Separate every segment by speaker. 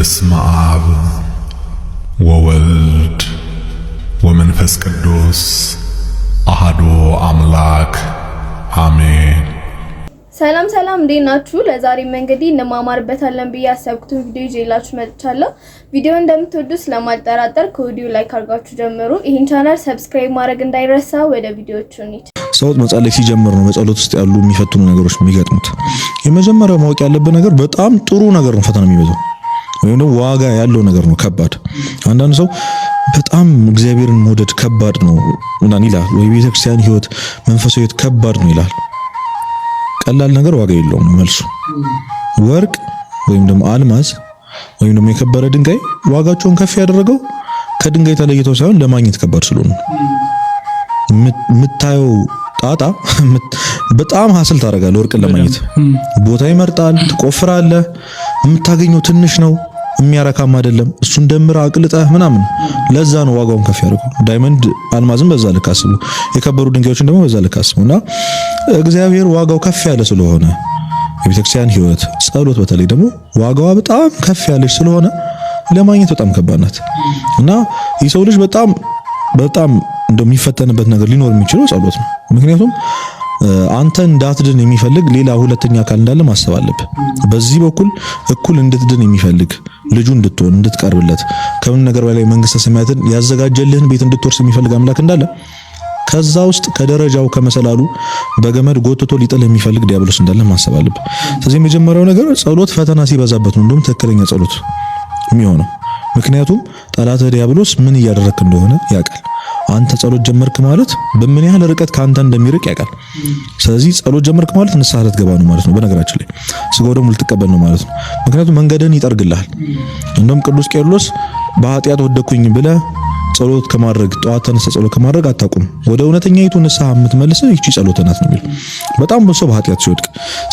Speaker 1: በስመ አብ ወወልድ ወመንፈስ ቅዱስ አሐዱ አምላክ አሜን።
Speaker 2: ሰላም እንዴት ናችሁ? ለዛሬም እንግዲህ እንማማርበታለን ብዬ ያሰብኩትን ቪዲዮ ይዤላችሁ መጥቻለሁ። ቪዲዮ እንደምትወዱ ስለማልጠራጠር ከቪዲዮ ላይክ አድርጋችሁ ጀምሩ። ይህን ቻናል ሰብስክራይብ ማድረግ እንዳይረሳ። ወደ ቪዲዮቹ እንሂድ።
Speaker 3: ጸሎት መጸለይ ሲጀምር ነው በጸሎት ውስጥ ያሉ የሚፈትኑ ነገሮች የሚገጥሙት። የመጀመሪያው ማወቅ ያለብን ነገር በጣም ጥሩ ነገር ነው ፈተና የሚበዛው ወይም ደግሞ ዋጋ ያለው ነገር ነው ከባድ። አንዳንድ ሰው በጣም እግዚአብሔርን መውደድ ከባድ ነው ምናምን ይላል፣ ወይ ቤተክርስቲያን ህይወት መንፈሳዊ ህይወት ከባድ ነው ይላል። ቀላል ነገር ዋጋ የለውም መልሱ። ወርቅ ወይም ደግሞ አልማዝ ወይም ደግሞ የከበረ ድንጋይ ዋጋቸውን ከፍ ያደረገው ከድንጋይ ተለይተው ሳይሆን ለማግኘት ከባድ ስለሆነ የምታየው ጣጣ በጣም ሀስል ታደርጋለህ። ወርቅን ለማግኘት ቦታ ይመርጣል፣ ትቆፍራለህ፣ የምታገኘው ትንሽ ነው፣ የሚያረካም አይደለም። እሱን ደምራ አቅልጠህ ምናምን ለዛ ነው ዋጋውን ከፍ ያደርገው። ዳይመንድ አልማዝም በዛ ልክ አስቡ፣ የከበሩ ድንጋዮችን ደግሞ በዛ ልክ አስቡና እግዚአብሔር ዋጋው ከፍ ያለ ስለሆነ የቤተክርስቲያን ህይወት ጸሎት በተለይ ደግሞ ዋጋዋ በጣም ከፍ ያለች ስለሆነ ለማግኘት በጣም ከባድ ናት እና የሰው ልጅ በጣም እንደሚፈተንበት ነገር ሊኖር የሚችለው ጸሎት ነው። ምክንያቱም አንተ እንዳትድን የሚፈልግ ሌላ ሁለተኛ አካል እንዳለ ማሰብ አለብህ። በዚህ በኩል እኩል እንድትድን የሚፈልግ ልጁ እንድትሆን እንድትቀርብለት ከምን ነገር በላይ መንግስተ ሰማያትን ያዘጋጀልህን ቤት እንድትወርስ የሚፈልግ አምላክ እንዳለ ከዛ ውስጥ ከደረጃው ከመሰላሉ በገመድ ጎትቶ ሊጥል የሚፈልግ ዲያብሎስ እንዳለ ማሰብ አለብህ። ስለዚህ የመጀመሪያው ነገር ጸሎት ፈተና ሲበዛበት ነው እንደውም ትክክለኛ ጸሎት የሚሆነው። ምክንያቱም ጠላትህ ዲያብሎስ ምን እያደረክ እንደሆነ ያውቃል። አንተ ጸሎት ጀመርክ ማለት በምን ያህል ርቀት ካንተ እንደሚርቅ ያውቃል። ስለዚህ ጸሎት ጀመርክ ማለት ንስሐ ልትገባ ነው ማለት ነው። በነገራችን ላይ ስጋው ደግሞ ልትቀበል ነው ማለት ነው። ምክንያቱም መንገድህን ይጠርግልሃል። እንደውም ቅዱስ ቄርሎስ በኃጢአት ወደኩኝ ብለህ ጸሎት ከማድረግ ጠዋት ተነስተህ ጸሎት ከማድረግ አታቁም፣ ወደ እውነተኛይቱ ንስሐ የምትመልሰው ይቺ ጸሎት ናት ነው የሚለው። በጣም ብዙ ሰው በኃጢአት ሲወድቅ፣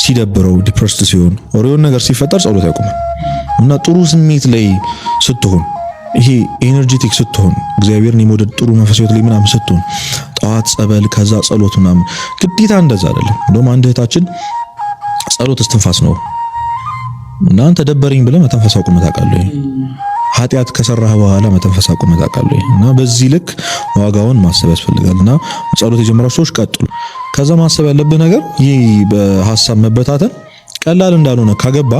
Speaker 3: ሲደብረው፣ ዲፕረስድ ሲሆን፣ ኦሪዮን ነገር ሲፈጠር ጸሎት ያቆማል እና ጥሩ ስሜት ላይ ስትሆን ይሄ ኤነርጂቲክ ስትሆን እግዚአብሔርን የመውደድ ጥሩ መንፈሳዊ ላይ ምናምን ስትሆን ጠዋት ጸበል ከዛ ጸሎት ምናምን ግዴታ እንደዛ አይደለም። እንደውም አንድ እህታችን ጸሎት እስትንፋስ ነው እና አንተ ደበረኝ ብለህ መተንፈስ አቁመህ ታውቃለህ? ኃጢአት ከሰራህ በኋላ መተንፈስ አቁመህ ታውቃለህ? እና በዚህ ልክ ዋጋውን ማሰብ ያስፈልጋልና ጸሎት የጀመራችሁ ሰዎች ቀጥሉ። ከዛ ማሰብ ያለብህ ነገር ይህ በሐሳብ መበታተን ቀላል እንዳልሆነ ካገባ፣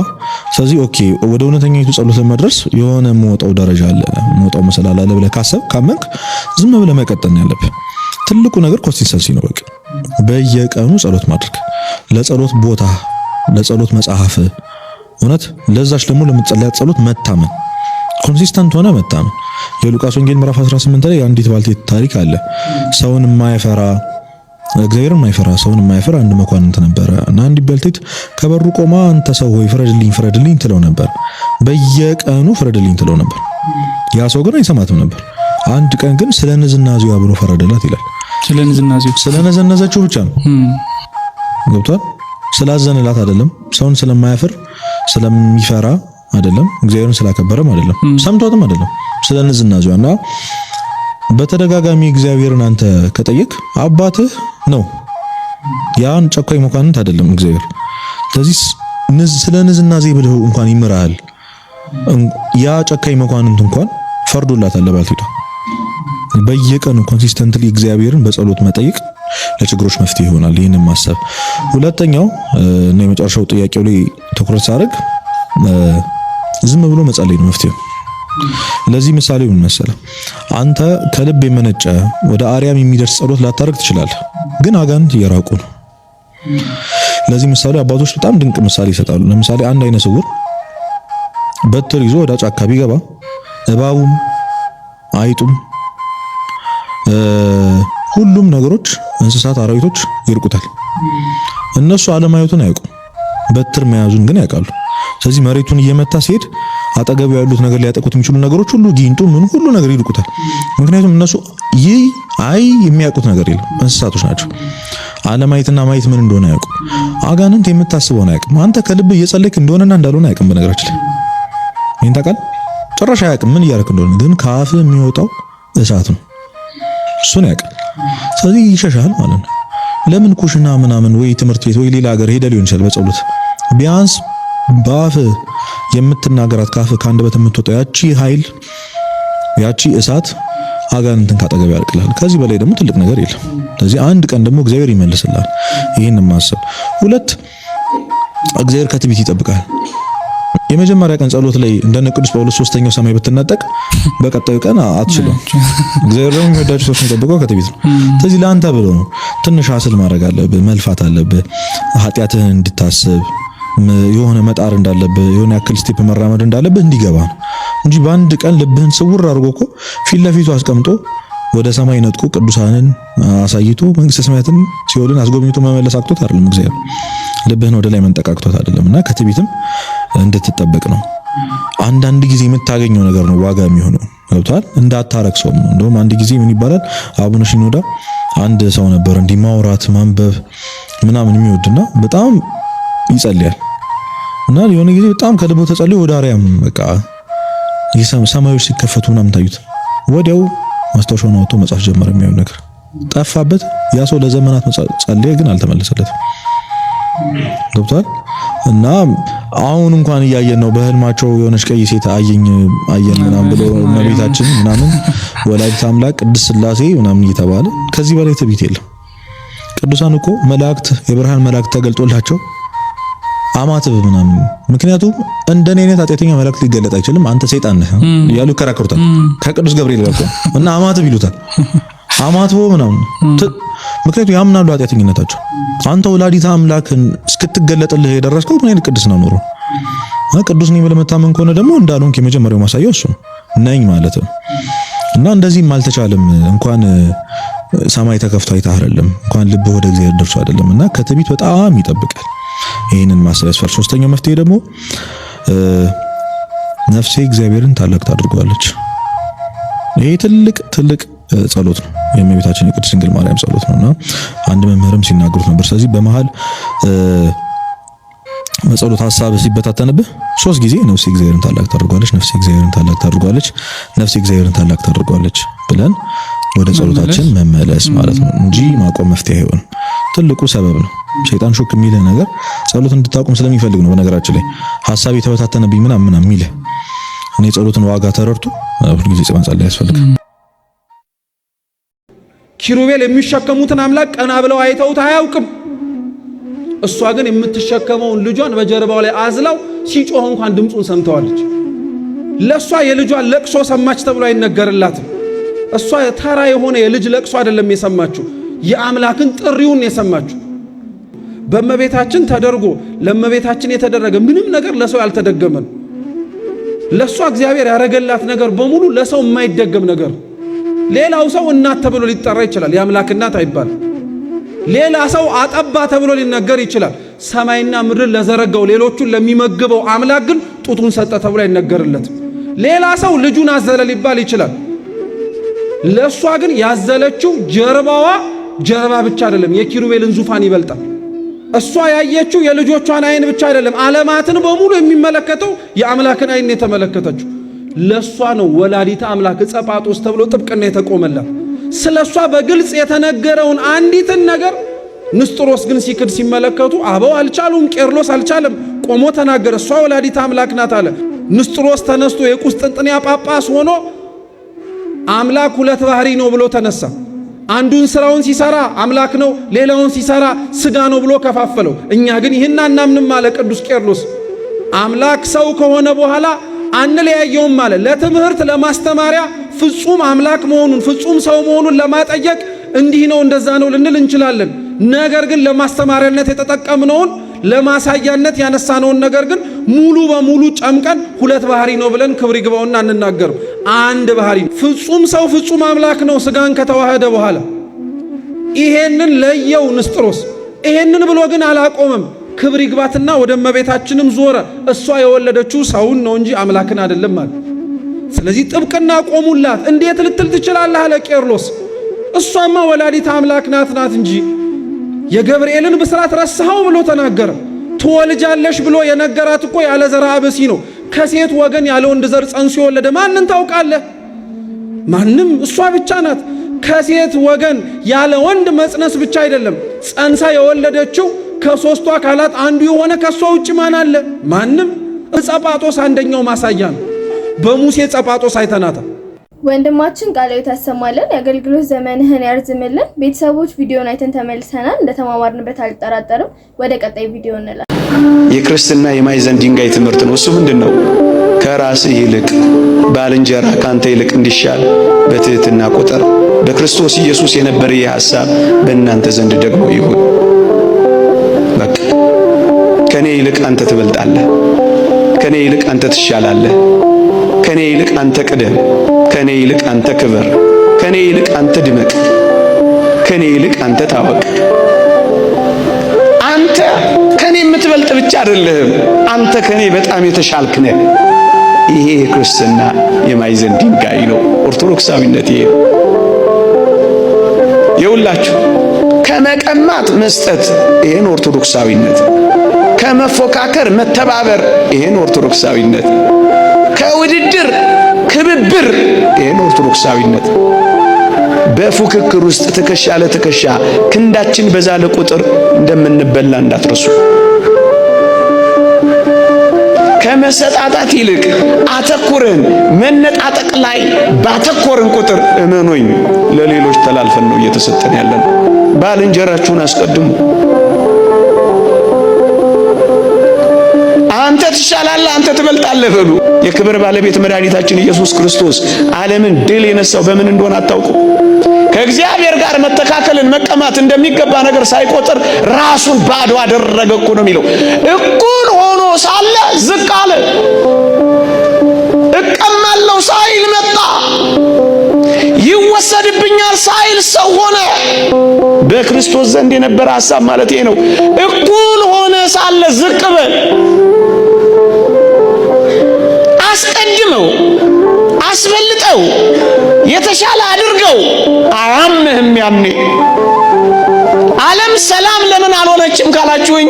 Speaker 3: ስለዚህ ኦኬ ወደ እውነተኛይቱ ጸሎት ለመድረስ የሆነ መውጣው ደረጃ አለ መውጣው መሰላል አለ ብለህ ካሰብ ካመንክ ዝም ብለህ መቀጠል ነው ያለብህ። ትልቁ ነገር ኮንሲስተንሲ ነው። በቃ በየቀኑ ጸሎት ማድረግ፣ ለጸሎት ቦታ፣ ለጸሎት መጽሐፍ እውነት ለዛች ደግሞ ለምትጸልያት ጸሎት መታመን፣ ኮንሲስተንት ሆነ መታመን። የሉቃስ ወንጌል ምዕራፍ 18 ላይ አንዲት ባልቴት ታሪክ አለ። ሰውን የማይፈራ እግዚአብሔርን የማይፈራ ሰውን የማይፈራ አንድ መኳንንት ነበረ እና አንዲት ባልቴት ከበሩ ቆማ አንተ ሰው ሆይ ፍረድልኝ ትለው ነበር። በየቀኑ ፍረድልኝ ትለው ነበር። ያ ሰው ግን አይሰማትም ነበር። አንድ ቀን ግን ስለ ንዝናዜዋ ብሎ ፈረደላት ይላል። ስለነዘነዘችው ብቻ ነው። ገብቷል? ስላዘነላት አይደለም፣ ሰውን ስለማያፍር ስለሚፈራ አይደለም፣ እግዚአብሔርን ስላከበረም አይደለም፣ ሰምቷትም አይደለም፣ ስለ ንዝናዜዋና በተደጋጋሚ እግዚአብሔርን አንተ ከጠየቅ አባትህ ነው። ያን ጨካኝ መኳንንት አይደለም እግዚአብሔር። ስለዚህ ስለ ንዝናዜ ብለው እንኳን ይምራል። ያ ጨካኝ መኳንንት እንኳን ፈርዶላታል ለባልቴቷ። በየቀኑ ኮንሲስተንትሊ እግዚአብሔርን በጸሎት መጠየቅ ለችግሮች መፍትሄ ይሆናል። ይሄንን ማሰብ። ሁለተኛው እና የመጨረሻው ጥያቄው ላይ ትኩረት ሳደርግ ዝም ብሎ መጸለይ ነው መፍትሄው። ለዚህ ምሳሌ ምን መሰለህ? አንተ ከልብ የመነጨ ወደ አርያም የሚደርስ ጸሎት ላታደርግ ትችላለህ፣ ግን አጋንንት እየራቁ ነው። ለዚህ ምሳሌ አባቶች በጣም ድንቅ ምሳሌ ይሰጣሉ። ለምሳሌ አንድ አይነ ስውር በትር ይዞ ወደ ጫካ ቢገባ እባቡም አይጡም ሁሉም ነገሮች እንስሳት፣ አራዊቶች ይርቁታል። እነሱ አለማየቱን አያውቁም፣ በትር መያዙን ግን ያውቃሉ። ስለዚህ መሬቱን እየመታ ሲሄድ አጠገቡ ያሉት ነገር ሊያጠቁት የሚችሉ ነገሮች ሁሉ ጊንጡ ምን ሁሉ ነገር ይልቁታል። ምክንያቱም እነሱ የሚያውቁት ነገር የለም፣ እንስሳቶች ናቸው። አለማየትና ማየት ምን እንደሆነ አያውቁ። አጋንንት የምታስበውን አያውቅም። አንተ ከልብ እየጸለይክ እንደሆነና እንዳልሆነ አያውቅም። በነገራችን ላይ ይሄን ታውቃለህ? ጭራሽ አያውቅም ምን እያደረክ እንደሆነ፣ ግን ከአፍ የሚወጣው እሳት ነው፣ እሱን ያውቃል። ስለዚህ ይሸሻል ማለት ነው። ለምን ኩሽና ምናምን ወይ ትምህርት ቤት ወይ ሌላ ሀገር ሄደ ሊሆን ይችላል በጸሎት ቢያንስ በአፍ የምትናገራት ካፍ ከአንደበት የምትወጣው ያቺ ኃይል ያቺ እሳት አጋንንትን ካጠገብ ያርቅልሃል። ከዚህ በላይ ደግሞ ትልቅ ነገር የለም። ስለዚህ አንድ ቀን ደግሞ እግዚአብሔር ይመልስልሃል። ይሄን ማሰብ። ሁለት እግዚአብሔር ከትዕቢት ይጠብቃል። የመጀመሪያ ቀን ጸሎት ላይ እንደነ ቅዱስ ጳውሎስ ሶስተኛው ሰማይ ብትነጠቅ በቀጣዩ ቀን አትችልም። እግዚአብሔር ደግሞ የሚወዳቸው ሰዎች የሚጠብቀው ከትዕቢት ነው። ስለዚህ ለአንተ ብሎ ነው ትንሽ አስል ማድረግ አለብህ፣ መልፋት አለብህ፣ ኃጢአትህን እንድታስብ የሆነ መጣር እንዳለብህ የሆነ ያክል ስቴፕ መራመድ እንዳለብህ እንዲገባ ነው እንጂ በአንድ ቀን ልብህን ስውር አድርጎ እኮ ፊት ለፊቱ አስቀምጦ ወደ ሰማይ ነጥቆ ቅዱሳንን አሳይቶ መንግስተ ሰማያትን ሲኦልን አስጎብኝቶ መመለስ አቅቶት አይደለም። እግዚአብሔር ልብህን ወደ ላይ መንጠቃቅቶት አይደለምና ከትዕቢትም እንድትጠበቅ ነው። አንዳንድ ጊዜ የምታገኘው ነገር ነው ዋጋ የሚሆነው። ገብቷል? እንዳታረክሰው ነው። እንደውም አንድ ጊዜ ምን ይባላል አቡነ ሽኖዳ አንድ ሰው ነበር እንዲህ ማውራት ማንበብ ምናምን የሚወድና በጣም ይጸልያል እና የሆነ ጊዜ በጣም ከልቦ ተጸልዮ ወደ አርያም በቃ ሰማዮች ሲከፈቱ ምናምን ታዩት። ወዲያው ማስታወሻውን አውጥቶ መጻፍ ጀመረ። የሚያየው ነገር ጠፋበት። ያ ሰው ለዘመናት ጸለየ፣ ግን አልተመለሰለትም። ገብቷል? እና አሁን እንኳን እያየን ነው። በህልማቸው የሆነች ቀይ ሴት አየን ምናምን ብሎ ነቢያችን ምናምን ወላዲተ አምላክ ቅድስት ሥላሴ ምናምን እየተባለ ከዚህ በላይ ትዕቢት የለም። ቅዱሳን እኮ መላእክት የብርሃን መላእክት ተገልጦላቸው አማትብ ምናምን ምክንያቱም እንደኔ አይነት ኃጢአተኛ መላእክት ሊገለጥ አይችልም አንተ ሰይጣን ነህ እያሉ ይከራከሩታል ከቅዱስ ገብርኤል ጋር እና አማትብ ይሉታል። አማትቦ ምናምን ምክንያቱም ያምናሉ ኃጢአተኝነታቸው። አንተ ወላዲተ አምላክን እስክትገለጥልህ የደረስከው ምን አይነት ቅድስና ኖሮ ቅዱስ ነኝ ብለህ መታመን ከሆነ ደግሞ እንዳልሆንክ የመጀመሪያው ማሳያው እሱ ነኝ ማለት ነው። እና እንደዚህም አልተቻለም። እንኳን ሰማይ ተከፍቶ አይተህ አይደለም እንኳን ልብህ ወደ እግዚአብሔር ደርሶ አይደለምና ከትዕቢት በጣም ይጠብቃል። ይሄንን ማሰብ ያስፈልጋል። ሶስተኛው መፍትሄ ደግሞ ነፍሴ እግዚአብሔርን ታላቅ ታድርጓለች። ይሄ ትልቅ ጸሎት ነው። የእመቤታችን የቅድስት ድንግል ማርያም ጸሎት ነውና አንድ መምህርም ሲናገሩት ነበር። ስለዚህ በመሃል ጸሎት ሐሳብ ሲበታተንብህ 3 ጊዜ ነፍሴ እግዚአብሔርን ታላቅ ታድርጓለች፣ ነፍሴ እግዚአብሔርን ታላቅ ታድርጓለች፣ ነፍሴ እግዚአብሔርን ታላቅ ታድርጓለች ብለን ወደ ጸሎታችን መመለስ ማለት ነው እንጂ ማቆም መፍትሄ አይሆንም። ትልቁ ሰበብ ነው። ሸይጣን ሹክ የሚልህ ነገር ጸሎት እንድታቆም ስለሚፈልግ ነው። በነገራችን ላይ ሐሳብ የተበታተነብኝ ምናምን የሚልህ እኔ ጸሎትን ዋጋ ተረድቶ ሁልጊዜ መጸለይ ያስፈልጋል።
Speaker 4: ኪሩቤል የሚሸከሙትን አምላክ ቀና ብለው አይተውት አያውቅም። እሷ ግን የምትሸከመውን ልጇን በጀርባው ላይ አዝላው ሲጮህ እንኳን ድምፁን ሰምተዋለች። ለሷ የልጇን ለቅሶ ሰማች ተብሎ አይነገርላትም። እሷ ተራ የሆነ የልጅ ለቅሶ አይደለም የሰማችው፣ የአምላክን ጥሪውን የሰማችው። በእመቤታችን ተደርጎ ለእመቤታችን የተደረገ ምንም ነገር ለሰው ያልተደገመ ነው። ለሷ እግዚአብሔር ያረገላት ነገር በሙሉ ለሰው የማይደገም ነገር። ሌላው ሰው እናት ተብሎ ሊጠራ ይችላል፣ የአምላክ እናት አይባል። ሌላ ሰው አጠባ ተብሎ ሊነገር ይችላል። ሰማይና ምድር ለዘረጋው ሌሎቹን ለሚመግበው አምላክ ግን ጡቱን ሰጠ ተብሎ አይነገርለትም። ሌላ ሰው ልጁን አዘለ ሊባል ይችላል። ለሷ ግን ያዘለችው ጀርባዋ ጀርባ ብቻ አይደለም፣ የኪሩቤልን ዙፋን ይበልጣል። እሷ ያየችው የልጆቿን አይን ብቻ አይደለም፣ ዓለማትን በሙሉ የሚመለከተው የአምላክን አይን የተመለከተችው። ለሷ ነው ወላዲተ አምላክ ጸጳጦስ ተብሎ ጥብቅና የተቆመላት። ስለሷ በግልጽ የተነገረውን አንዲትን ነገር ንስጥሮስ ግን ሲክድ ሲመለከቱ አበው አልቻሉም፣ ቄርሎስ አልቻለም። ቆሞ ተናገረ፣ እሷ ወላዲተ አምላክ ናት አለ። ንስጥሮስ ተነስቶ የቁስጥንጥንያ ጳጳስ ሆኖ አምላክ ሁለት ባህሪ ነው ብሎ ተነሳ። አንዱን ስራውን ሲሰራ አምላክ ነው፣ ሌላውን ሲሰራ ስጋ ነው ብሎ ከፋፈለው። እኛ ግን ይህን አናምንም አለ ቅዱስ ቄርሎስ። አምላክ ሰው ከሆነ በኋላ አንለያየውም አለ። ለትምህርት ለማስተማሪያ ፍጹም አምላክ መሆኑን ፍጹም ሰው መሆኑን ለማጠየቅ እንዲህ ነው እንደዛ ነው ልንል እንችላለን። ነገር ግን ለማስተማሪያነት የተጠቀምነውን ለማሳያነት ያነሳነውን ነገር ግን ሙሉ በሙሉ ጨምቀን ሁለት ባህሪ ነው ብለን ክብር ይግባውና እንናገር። አንድ ባህሪ ፍጹም ሰው ፍጹም አምላክ ነው ስጋን ከተዋሃደ በኋላ። ይሄንን ለየው ንስጥሮስ። ይሄንን ብሎ ግን አላቆመም። ክብር ይግባትና ወደ እመቤታችንም ዞረ። እሷ የወለደችው ሰውን ነው እንጂ አምላክን አይደለም ማለት። ስለዚህ ጥብቅና ቆሙላት። እንዴት ልትል ትችላለህ አለ ቄርሎስ። እሷማ ወላዲተ አምላክ ናት እንጂ የገብርኤልን ብስራት ረሳኸው ብሎ ተናገረ። ትወልጃለሽ ብሎ የነገራት እኮ ያለ ዘርአ ብእሲ ነው። ከሴት ወገን ያለ ወንድ ዘር ጸንሶ የወለደ ማንን ታውቃለህ? ማንም። እሷ ብቻ ናት። ከሴት ወገን ያለ ወንድ መጽነስ ብቻ አይደለም፣ ጸንሳ የወለደችው ከሶስቱ አካላት አንዱ የሆነ ከሷ ውጭ ማን አለ? ማንም። ጸጳጦስ አንደኛው ማሳያ ነው። በሙሴ ጸጳጦስ አይተናታል።
Speaker 2: ወንድማችን ቃል ያሰማልን፣ የአገልግሎት ዘመንህን ያርዝምልን። ቤተሰቦች ቪዲዮን አይተን ተመልሰናል። እንደተማማርንበት አልጠራጠርም። ወደ ቀጣይ ቪዲዮ እንላለን።
Speaker 5: የክርስትና የማዕዘን ድንጋይ ትምህርት ነው። እሱ ምንድነው? ከራስህ ይልቅ ባልንጀራ ካንተ ይልቅ እንዲሻል በትህትና ቁጠር። በክርስቶስ ኢየሱስ የነበረ ይህ ሐሳብ በእናንተ ዘንድ ደግሞ ይሁን። በቃ ከኔ ይልቅ አንተ ትበልጣለህ፣ ከኔ ይልቅ አንተ ትሻላለህ፣ ከኔ ይልቅ አንተ ቅደም፣ ከኔ ይልቅ አንተ ክበር፣ ከኔ ይልቅ አንተ ድመቅ፣ ከኔ ይልቅ አንተ ታወቅ። አንተ ከኔ የምትበልጥ ብቻ አይደለህም፣ አንተ ከኔ በጣም የተሻልክ ነህ። ይሄ የክርስትና የማዕዘን ድንጋይ ነው። ኦርቶዶክሳዊነት ይሄ ነው። የሁላችሁ ከመቀማት መስጠት፣ ይሄን ኦርቶዶክሳዊነት። ከመፎካከር መተባበር፣ ይሄን ኦርቶዶክሳዊነት። ከውድድር ክብብር፣ ይሄን ኦርቶዶክሳዊነት። በፉክክር ውስጥ ትከሻ ለትከሻ ክንዳችን በዛለ ቁጥር እንደምንበላ እንዳትረሱ። ከመሰጣጣት ይልቅ አተኩረን መነጣጠቅ ላይ ባተኮርን ቁጥር እመኖኝ ለሌሎች ተላልፈን ነው እየተሰጠን ያለን። ባልንጀራችሁን አስቀድሙ። አንተ ትሻላለህ፣ አንተ ትበልጣለህ በሉ። የክብር ባለቤት መድኃኒታችን ኢየሱስ ክርስቶስ ዓለምን ድል የነሳው በምን እንደሆነ አታውቁ? ከእግዚአብሔር ጋር መተካከልን መቀማት እንደሚገባ ነገር ሳይቆጥር ራሱን ባዶ አደረገ እኮ ነው የሚለው። እኩል ሆኖ ሳለ ዝቅ አለ። እቀማለሁ ሳይል መጣ። ይወሰድብኛል ሳይል ሰው ሆነ። በክርስቶስ ዘንድ የነበረ ሐሳብ ማለት ይሄ ነው። እኩል ሆነ ሳለ ዝቅ በል። አስቀድመው፣ አስበልጠው፣ የተሻለ አድርገው። አያምህም ያኔ። ዓለም ሰላም ለምን አልሆነችም ካላችሁኝ፣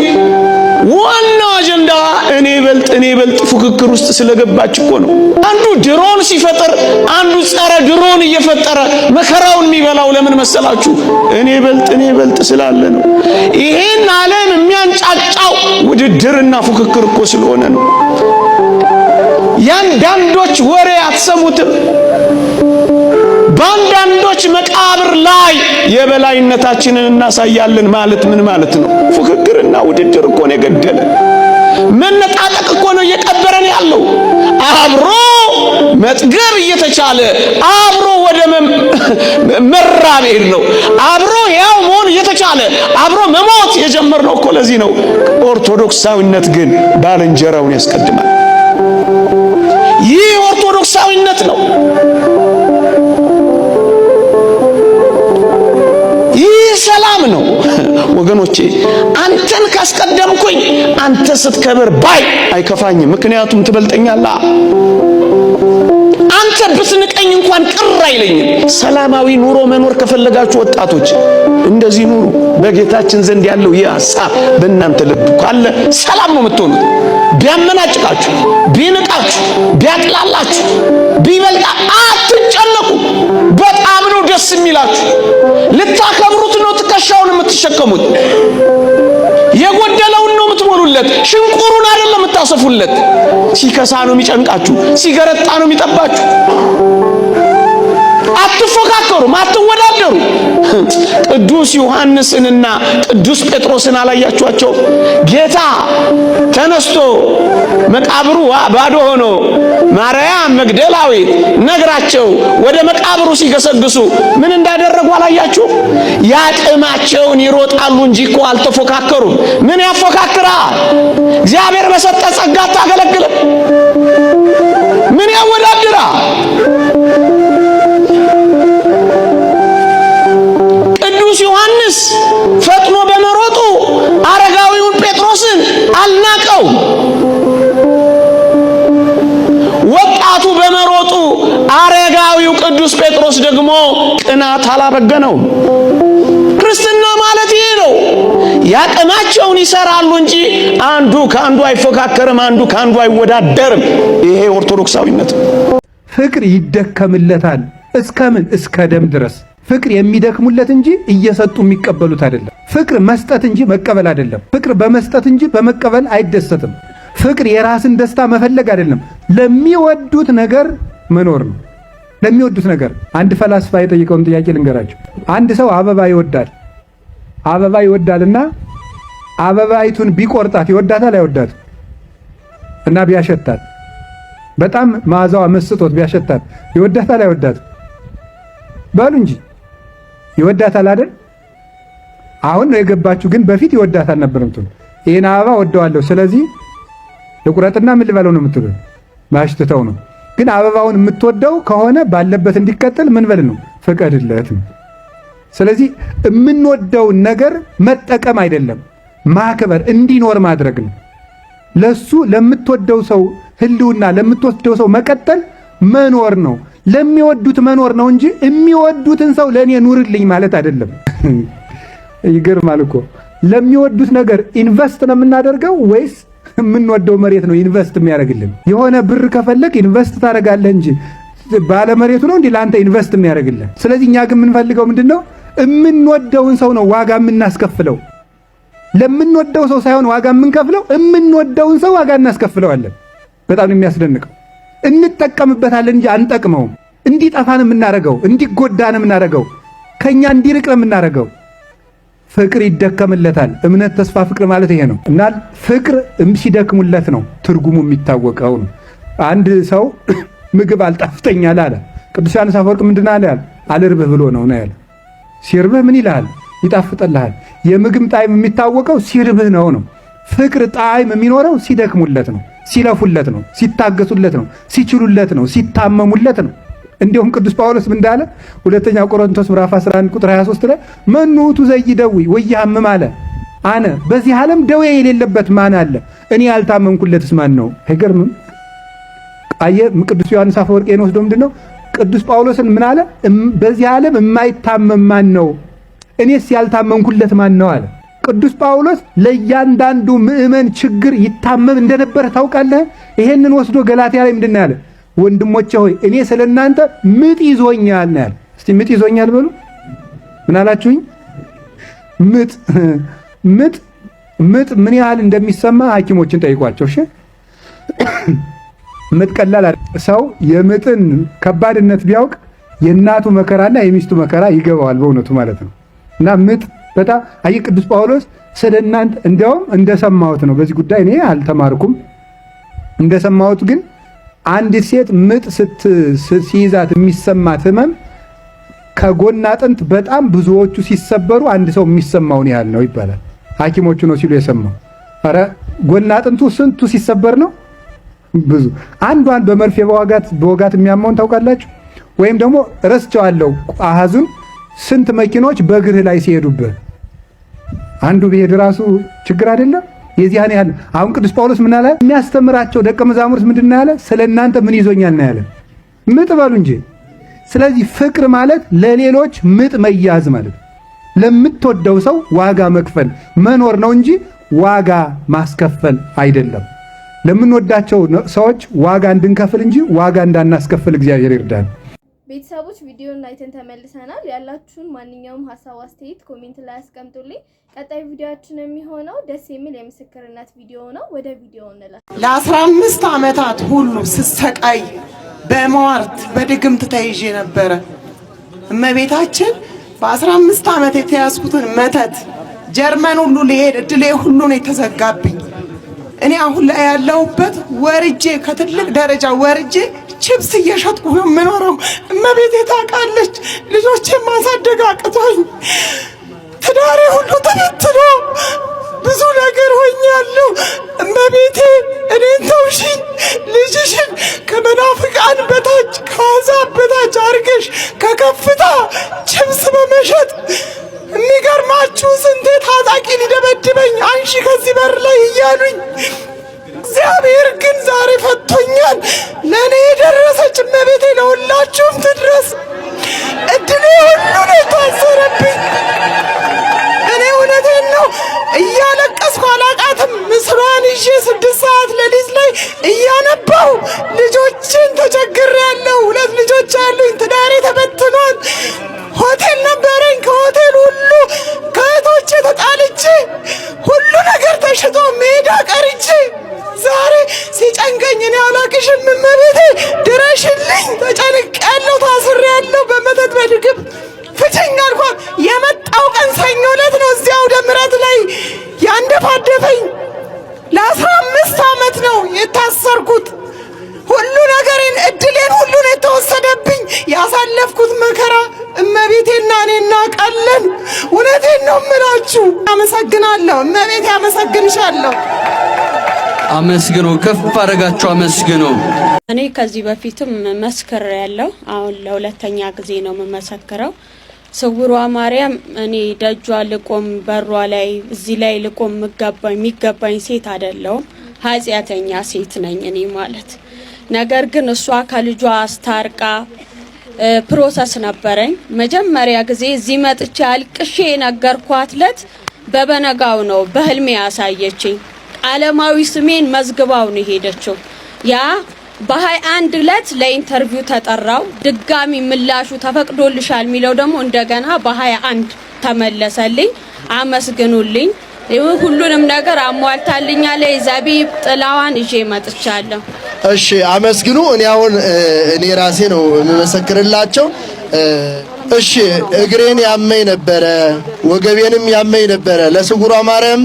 Speaker 5: ዋናው አጀንዳዋ እኔ በልጥ ፉክክር ውስጥ ስለገባች እኮ ነው። አንዱ ድሮን ሲፈጠር አንዱ ጸረ ድሮን እየፈጠረ መከራውን የሚበላው ለምን መሰላችሁ? እኔ በልጥ ስላለ ነው። ይሄን ዓለም የሚያንጫጫው ውድድርና ፉክክር እኮ ስለሆነ ነው። ያንዳንዶች ወሬ አትሰሙትም? በአንዳንዶች መቃብር ላይ የበላይነታችንን እናሳያለን ማለት ምን ማለት ነው? ፉክክርና ውድድር እኮ ነው የገደለ። መነጣጠቅ እኮ ነው እየቀበረን ያለው። አብሮ መጥገብ እየተቻለ አብሮ ወደ መራብ ሄድ ነው። አብሮ ያው መሆን እየተቻለ አብሮ መሞት የጀመርነው እኮ ለዚህ ነው። ኦርቶዶክሳዊነት ግን ባልንጀራውን ያስቀድማል። ይህ ኦርቶዶክሳዊነት ነው። ይህ ሰላም ነው ወገኖቼ። አንተን ካስቀደምኩኝ አንተ ስትከበር ባይ አይከፋኝም፣ ምክንያቱም ትበልጠኛለህ። አንተ ብትንቀኝ እንኳን ቅር አይለኝም። ሰላማዊ ኑሮ መኖር ከፈለጋችሁ ወጣቶች እንደዚህ ኑሩ። በጌታችን ዘንድ ያለው ይህ ሐሳብ በእናንተ ልብ ካለ ሰላም ነው የምትሆኑት። ቢያመናጭቃችሁ፣ ቢንቃችሁ፣ ቢያጥላላችሁ፣ ቢበልጣ አትጨነቁ። በጣም ነው ደስ የሚላችሁ። ልታከብሩት ነው ትከሻውን የምትሸከሙት። የጎደለውን ነው የምትሞሉለት፣ ሽንቁሩን አይደለም የምታሰፉለት። ሲከሳ ነው የሚጨንቃችሁ፣ ሲገረጣ ነው የሚጠባችሁ። አትፎካከሩም፣ አትወዳደሩ። ቅዱስ ዮሐንስንና ቅዱስ ጴጥሮስን አላያችኋቸው? ጌታ ተነስቶ መቃብሩ ባዶ ሆኖ ማርያም መግደላዊት ነግራቸው ወደ መቃብሩ ሲገሰግሱ ምን እንዳደረጉ አላያችሁ? ያቅማቸውን ይሮጣሉ እንጂ እኮ አልተፎካከሩም። ምን ያፎካክራል? እግዚአብሔር በሰጠ ጸጋ አታገለግልም? ምን ያወዳድራል? ቅዱስ ዮሐንስ ፈጥኖ በመሮጡ አረጋዊውን ጴጥሮስን አልናቀው። ወጣቱ በመሮጡ አረጋዊው ቅዱስ ጴጥሮስ ደግሞ ቅናት አላበገነው። ክርስትና ማለት ይሄ ነው። ያቅማቸውን ይሰራሉ እንጂ አንዱ ከአንዱ አይፎካከርም፣ አንዱ ከአንዱ አይወዳደርም። ይሄ ኦርቶዶክሳዊነት።
Speaker 4: ፍቅር ይደከምለታል። እስከምን? እስከ ደም ድረስ ፍቅር የሚደክሙለት እንጂ እየሰጡ የሚቀበሉት አይደለም። ፍቅር መስጠት እንጂ መቀበል አይደለም። ፍቅር በመስጠት እንጂ በመቀበል አይደሰትም። ፍቅር የራስን ደስታ መፈለግ አይደለም፣ ለሚወዱት ነገር መኖር ነው። ለሚወዱት ነገር አንድ ፈላስፋ የጠየቀውን ጥያቄ ልንገራችሁ። አንድ ሰው አበባ ይወዳልና አበባይቱን ቢቆርጣት ይወዳታል አይወዳትም? እና ቢያሸታት በጣም መዓዛዋ መስጦት ቢያሸታት ይወዳታል አይወዳትም? በሉ እንጂ ይወዳታል አይደል? አሁን ነው የገባችሁ። ግን በፊት ይወዳታል ነበር እንትኑ ይሄን አበባ ወደዋለሁ ስለዚህ ለቁረጥና ምን ልበለው ነው የምትሉ ማሽተታው ነው። ግን አበባውን የምትወደው ከሆነ ባለበት እንዲቀጥል ምን በል ነው ፍቀድለት ነው። ስለዚህ የምንወደውን ነገር መጠቀም አይደለም ማክበር፣ እንዲኖር ማድረግ ነው። ለሱ ለምትወደው ሰው ህልውና ለምትወደው ሰው መቀጠል መኖር ነው። ለሚወዱት መኖር ነው እንጂ የሚወዱትን ሰው ለኔ ኑርልኝ ማለት አይደለም። ይገርማል እኮ ለሚወዱት ነገር ኢንቨስት ነው የምናደርገው ወይስ የምንወደው መሬት ነው ኢንቨስት የሚያደርግልን? የሆነ ብር ከፈለክ ኢንቨስት ታደርጋለህ እንጂ ባለ መሬቱ ነው እንዴ ለአንተ ኢንቨስት የሚያደርግልህ? ስለዚህ እኛ ግን የምንፈልገው ምንድነው? የምንወደውን ሰው ነው ዋጋ የምናስከፍለው። ለምንወደው ሰው ሳይሆን ዋጋ የምንከፍለው የምንወደውን ሰው ዋጋ እናስከፍለዋለን። በጣም የሚያስደንቀው እንጠቀምበታለን እንጂ አንጠቅመውም። እንዲጠፋን የምናደርገው እንዲጎዳን የምናደርገው ከኛ እንዲርቅ የምናደርገው። ፍቅር ይደከምለታል። እምነት፣ ተስፋ፣ ፍቅር ማለት ይሄ ነው እና ፍቅር ሲደክሙለት ነው ትርጉሙ የሚታወቀው ነው። አንድ ሰው ምግብ አልጣፍጠኛል አለ። ቅዱስ ዮሐንስ አፈወርቅ ምንድን አለ? አልርብህ ብሎ ነው ያለ። ሲርብህ ምን ይልሃል? ይጣፍጥልሃል። የምግብ ጣዕም የሚታወቀው ሲርብህ ነው። ፍቅር ጣዕም የሚኖረው ሲደክሙለት ነው፣ ሲለፉለት ነው፣ ሲታገሱለት ነው፣ ሲችሉለት ነው፣ ሲታመሙለት ነው። እንዲሁም ቅዱስ ጳውሎስ ምን እንዳለ ሁለተኛ ቆሮንቶስ ምዕራፍ 11 ቁጥር 23 ላይ መኑ ውእቱ ዘይደዊ ወይሐምም አለ። አነ በዚህ ዓለም ደዌ የሌለበት ማን አለ? እኔ ያልታመምኩለትስ ማን ነው? አይገርምም? አየህ ቅዱስ ዮሐንስ አፈወርቅ ወስዶ ምንድነው ቅዱስ ጳውሎስን ምን አለ? በዚህ ዓለም የማይታመም ማን ነው? እኔስ ያልታመምኩለት ማን ነው አለ። ቅዱስ ጳውሎስ ለእያንዳንዱ ምእመን ችግር ይታመም እንደነበረ ታውቃለህ። ይሄንን ወስዶ ገላትያ ላይ ምንድነው ያለ? ወንድሞቼ ሆይ እኔ ስለናንተ ምጥ ይዞኛል ነው ያለ። እስቲ ምጥ ይዞኛል በሉ። ምን አላችሁኝ? ምጥ ምን ያህል እንደሚሰማ ሐኪሞችን ጠይቋቸው። እሺ ምጥ ቀላል ሰው የምጥን ከባድነት ቢያውቅ የእናቱ መከራና የሚስቱ መከራ ይገባዋል በእውነቱ ማለት ነው። እና ምጥ በጣም አይ ቅዱስ ጳውሎስ ስለናንተ እንደውም እንደሰማሁት ነው። በዚህ ጉዳይ እኔ አልተማርኩም። እንደሰማሁት ግን አንዲት ሴት ምጥ ሲይዛት የሚሰማት ህመም ከጎን አጥንት በጣም ብዙዎቹ ሲሰበሩ አንድ ሰው የሚሰማውን ያህል ነው ይባላል። ሐኪሞቹ ነው ሲሉ የሰማው። ኧረ ጎን አጥንቱ ስንቱ ሲሰበር ነው ብዙ። አንዷን በመርፌ በወጋት የሚያመውን ታውቃላችሁ? ወይም ደግሞ ረስቸዋለሁ አሃዙን ስንት መኪኖች በእግርህ ላይ ሲሄዱብህ አንዱ ቢሄድ ራሱ ችግር አይደለም? የዚያን ያህል አሁን ቅዱስ ጳውሎስ ምን አለ? የሚያስተምራቸው ደቀ መዛሙርት ምንድነው ያለ? ስለናንተ ምን ይዞኛል ነው ያለ። ምጥ በሉ እንጂ። ስለዚህ ፍቅር ማለት ለሌሎች ምጥ መያዝ ማለት ለምትወደው ሰው ዋጋ መክፈል መኖር ነው እንጂ ዋጋ ማስከፈል አይደለም። ለምንወዳቸው ሰዎች ዋጋ እንድንከፍል እንጂ ዋጋ እንዳናስከፍል እግዚአብሔር ይርዳል።
Speaker 2: ቤተሰቦች ቪዲዮን አይተን ተመልሰናል። ያላችሁን ማንኛውም ሐሳብ አስተያየት ኮሜንት ላይ አስቀምጡልኝ። ቀጣይ ቪዲዮአችን የሚሆነው ደስ የሚል የምስክርነት ቪዲዮ ነው። ወደ ቪዲዮ እንላለን።
Speaker 6: ለ15 ዓመታት ሁሉ ስሰቃይ በመዋርት በድግምት ተይዤ ነበረ። እመቤታችን በ15 ዓመት የተያዝኩትን መተት ጀርመን ሁሉ ሊሄድ እድሌ ሁሉ ነው የተዘጋብኝ። እኔ አሁን ላይ ያለሁበት ወርጄ ከትልቅ ደረጃ ወርጄ ቺፕስ እየሸጥኩ ነው የምኖረው። እመቤቴ ታውቃለች። ልጆቼን ማሳደግ አቅቶኝ ትዳሬ ሁሉ ተበትኖ ብዙ ነገር ሆኛለሁ። እመቤቴ እኔን ተውሽኝ። ልጅሽን ከመናፍቃን በታች ከአሕዛብ በታች አድርገሽ ከከፍታ ቺፕስ በመሸጥ የሚገርማችሁ ስንቴ ታጣቂ ሊደበድበኝ አንሺ ከዚህ በር ላይ እያሉኝ እግዚአብሔር ግን ዛሬ ፈቶኛል። ለእኔ የደረሰች እመቤቴ ለሁላችሁም ትድረስ። እድሌ ሁሉ ነው የታሰረብኝ። እኔ እውነቴን ነው እያለቀስኩ አላቃትም። ምስሏን ይዤ 6 ሰዓት ሌሊት ላይ እያነባሁ ልጆችን ተቸግሬያለሁ። 2 ልጆች አሉኝ። ትዳሬ ተበትኗል። ሆቴል እናውቃለን። እውነቴን ነው የምላችሁ። አመሰግናለሁ። እመቤቴ አመሰግንሻለሁ።
Speaker 7: አመስግኑ፣ ከፍ አደረጋችሁ አመስግኑ።
Speaker 8: እኔ ከዚህ በፊትም መስከረ ያለው አሁን ለሁለተኛ ጊዜ ነው የምመሰክረው። ስውሯ ማርያም እኔ ደጇ ልቆም በሯ ላይ እዚህ ላይ ልቆም የሚገባኝ ሴት አይደለሁም። ኃጢአተኛ ሴት ነኝ እኔ ማለት። ነገር ግን እሷ ከልጇ አስታርቃ ፕሮሰስ ነበረኝ። መጀመሪያ ጊዜ እዚህ መጥቼ አልቅሼ ነገርኳት ለት በበነጋው ነው በህልሜ ያሳየችኝ። ዓለማዊ ስሜን መዝግባው ነው ሄደችው። ያ በ21 ዕለት ለኢንተርቪው ተጠራው። ድጋሚ ምላሹ ተፈቅዶልሻል የሚለው ደግሞ እንደገና በ21 ተመለሰልኝ። አመስግኑልኝ። ሁሉንም ነገር አሟልታልኛለ። ዘቢብ ጥላዋን ይዤ መጥቻለሁ።
Speaker 9: እሺ አመስግኑ። እኔ ራሴ ነው የምመሰክርላቸው። እሺ እግሬን ያመኝ ነበረ፣ ወገቤንም ያመኝ ነበረ። ለስውሯ ማርያም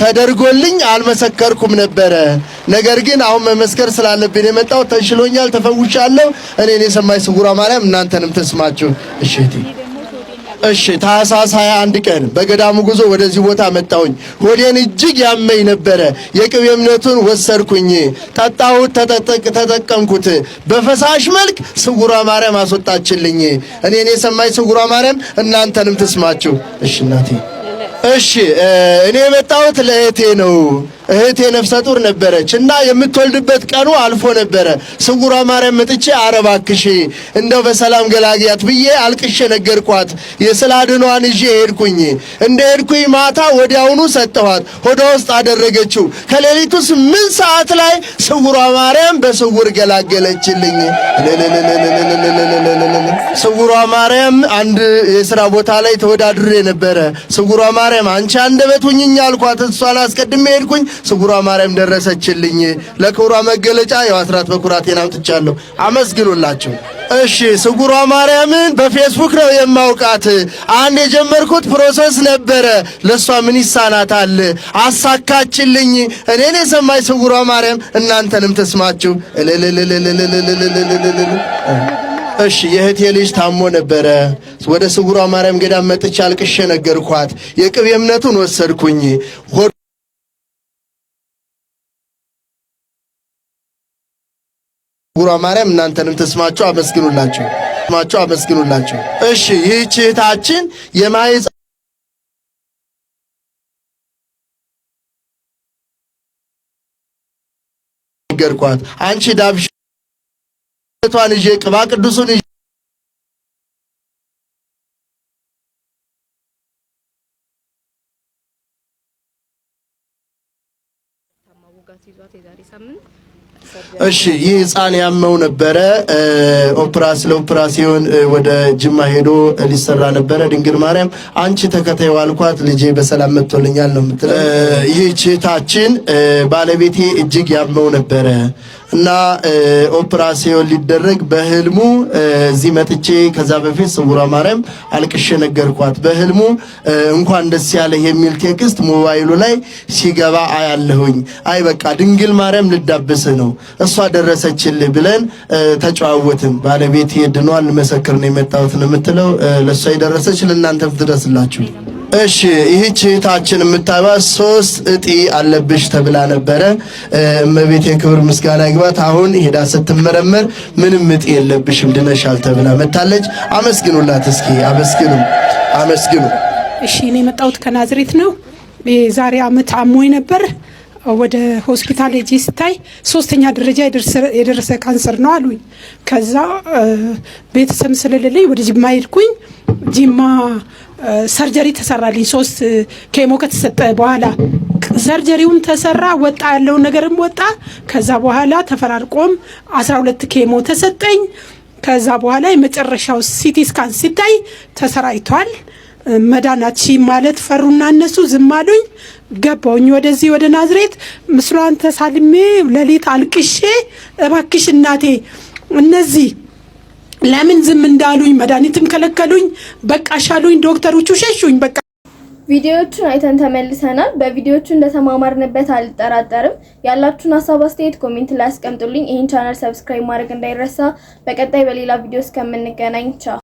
Speaker 9: ተደርጎልኝ አልመሰከርኩም ነበረ። ነገር ግን አሁን መመስከር ስላለብኝ የመጣው ተሽሎኛል፣ ተፈውሻለሁ። እኔን የሰማይ ስውሯ ማርያም እናንተንም ተስማችሁ። እሺ ታኅሳስ 21 ቀን በገዳሙ ጉዞ ወደዚህ ቦታ መጣሁኝ። ሆዴን እጅግ ያመኝ ነበረ። የቅቤ እምነቱን ወሰድኩኝ፣ ጠጣሁት፣ ተጠቀምኩት። በፈሳሽ መልክ ስውሯ ማርያም አስወጣችልኝ። እኔን የሰማይ ስውሯ ማርያም እናንተንም ትስማችሁ። እሺ እናቴ። እሺ እኔ የመጣሁት ለእህቴ ነው። እህቴ ነፍሰ ጡር ነበረች እና የምትወልድበት ቀኑ አልፎ ነበረ። ስውሯ ማርያም መጥቼ አረባክሽ እንደው በሰላም ገላግያት ብዬ አልቅሼ ነገርኳት። የስላድኗን ይዤ ሄድኩኝ። እንደ ሄድኩኝ ማታ ወዲያውኑ ሰጠኋት፣ ሆዷ ውስጥ አደረገችው። ከሌሊቱ 8 ሰዓት ላይ ስውሯ ማርያም በስውር ገላገለችልኝ። ስውሯ ማርያም አንድ የሥራ ቦታ ላይ ተወዳድሬ ነበረ። ስውሯ ማርያም አንቺ አንደበት ሁኚኝ አልኳት። እሷን አስቀድሜ ሄድኩኝ። ስውሯ ማርያም ደረሰችልኝ። ለክብሯ መገለጫ የአስራት በኩራቴን አምጥቻለሁ። አመስግኑላችሁ። እሺ ስውሯ ማርያምን በፌስቡክ ነው የማውቃት። አንድ የጀመርኩት ፕሮሰስ ነበረ። ለሷ ምን ይሳናታል? አሳካችልኝ። እኔን የሰማይ ስውሯ ማርያም እናንተንም ተስማችሁ። እሺ የእህቴ ልጅ ታሞ ነበረ። ወደ ስውሯ ማርያም ገዳም መጥቼ አልቅሼ ነገርኳት። የቅቤ እምነቱን ወሰድኩኝ። ስውሯ ማርያም እናንተንም ተስማችሁ። አመስግኑላችሁ። እሺ ይህች እህታችን የማህፀን ነገርኳት። አንቺ ዳብሽቷን ይዤ ቅባ ቅዱሱን እሺ ይህ ሕፃን ያመው ነበረ። ለኦፕራሲዮን ወደ ጅማ ሄዶ ሊሰራ ነበረ። ድንግል ማርያም አንቺ ተከታዩ አልኳት። ልጄ በሰላም መጥቶልኛል ነው የምትለው። ይህች እህታችን ባለቤቴ እጅግ ያመው ነበረ እና ኦፕራሲዮን ሊደረግ በህልሙ እዚህ መጥቼ ከዛ በፊት ስውሯ ማርያም አልቅሼ ነገርኳት። በህልሙ እንኳን ደስ ያለ የሚል ቴክስት ሞባይሉ ላይ ሲገባ አያለሁኝ። አይ በቃ ድንግል ማርያም ልዳብስ ነው እሷ ደረሰችልህ ብለን ተጨዋወትን። ባለቤቴ ድኗል፣ መሰክር ነው የመጣሁት ነው የምትለው። ለሷ የደረሰች ለእናንተም ትደርስላችሁ። እሺ ይህች እህታችን የምታዩት 3 እጢ አለብሽ ተብላ ነበረ። እመቤቴ ክብር ምስጋና ይግባት። አሁን ሄዳ ስትመረመር ምንም እጢ የለብሽም ድነሻል ተብላ መታለች። አመስግኑላት እስኪ አመስግኑ።
Speaker 10: እሺ እኔ የመጣሁት ከናዝሬት ነው። ዛሬ ዓመት አሞኝ ነበር። ወደ ሆስፒታል ሄጄ ስታይ 3ኛ ደረጃ የደረሰ ካንሰር ነው አሉኝ። ከዛ ቤተሰብ ስለሌለኝ ወደ ጅማ ሄድኩኝ። ጅማ ሰርጀሪ ተሰራልኝ። 3 ኬሞ ከተሰጠ በኋላ ሰርጀሪውም ተሰራ፣ ወጣ፣ ያለው ነገርም ወጣ። ከዛ በኋላ ተፈራርቆም 12 ኬሞ ተሰጠኝ። ከዛ በኋላ የመጨረሻው ሲቲ ስካን ሲታይ ተሰራይቷል። መዳናቺ ማለት ፈሩና እነሱ ዝም አሉኝ። ገባውኝ ወደዚህ ወደ ናዝሬት ምስሏን ተሳልሜ ለሊት አልቅሼ እባክሽ እናቴ እነዚህ ለምን ዝም እንዳሉኝ መድኃኒትም ከለከሉኝ። በቃ ሻሉኝ፣ ዶክተሮቹ ሸሹኝ። በቃ
Speaker 2: ቪዲዮዎቹን አይተን ተመልሰናል። በቪዲዮዎቹ እንደተማማርንበት አልጠራጠርም። ያላችሁን ሀሳብ አስተያየት ኮሜንት ላይ አስቀምጡልኝ። ይህን ቻናል ሰብስክራይብ ማድረግ እንዳይረሳ። በቀጣይ በሌላ ቪዲዮ እስከምንገናኝ ቻው።